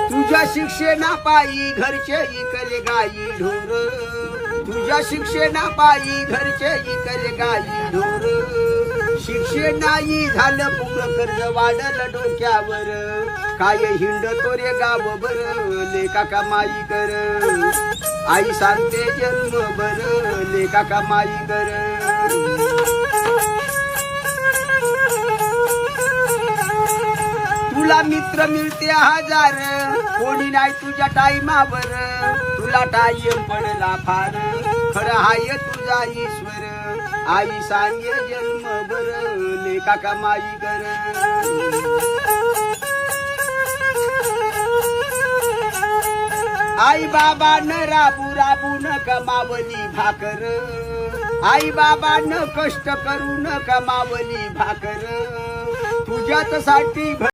तुझ्या शिक्षणा पायी घरचे इकले गाई ढोर, तुझ्या शिक्षणा पायी घरचे इकले गाई ढोर. शिक्षण नाही झालं पुढं कर्ज वाढलं डोक्यावर, काय हिंडतो रे गावभर लेका कमाई कर. आई सांगते जन्म बर लेका कमाई कर. तुला मित्र मिळते हजार, कोणी नाही तुझ्या टाईमावर. तुला टाईम पडला फार, खरं हाय तुझा ईश्वर. आई सांगे जन्म बर लेका कमाई कर. आई बाबा न राबू राबू न कमावली भाकर, आई बाबा न कष्ट करू न कमावली भाकर. तुझ्याच साठी